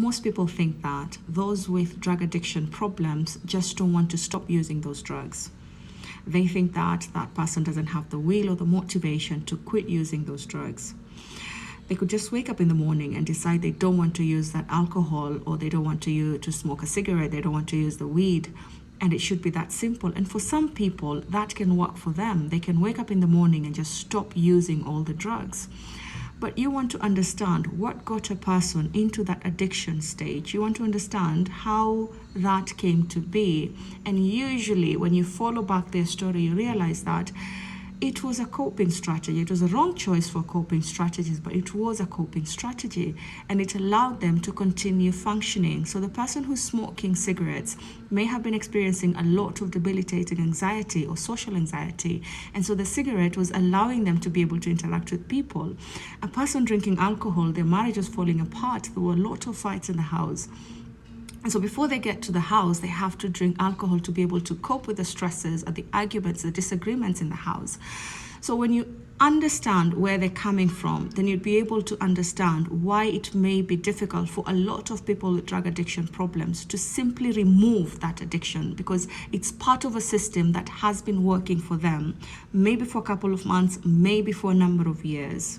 most people think that those with drug addiction problems just don't want to stop using those drugs. They think that that person doesn't have the will or the motivation to quit using those drugs. They could just wake up in the morning and decide they don't want to use that alcohol, or they don't want to smoke a cigarette, they don't want to use the weed. And it should be that simple. And for some people, that can work for them. They can wake up in the morning and just stop using all the drugs. But you want to understand what got a person into that addiction stage. You want to understand how that came to be. And usually when you follow back their story, you realize that it was a coping strategy. It was a wrong choice for coping strategies, but it was a coping strategy, and it allowed them to continue functioning. So the person who's smoking cigarettes may have been experiencing a lot of debilitating anxiety or social anxiety, and so the cigarette was allowing them to be able to interact with people. A person drinking alcohol, their marriage was falling apart. There were a lot of fights in the house. And so before they get to the house, they have to drink alcohol to be able to cope with the stresses, or the arguments, the disagreements in the house. So when you understand where they're coming from, then you'd be able to understand why it may be difficult for a lot of people with drug addiction problems to simply remove that addiction, because it's part of a system that has been working for them, maybe for a couple of months, maybe for a number of years.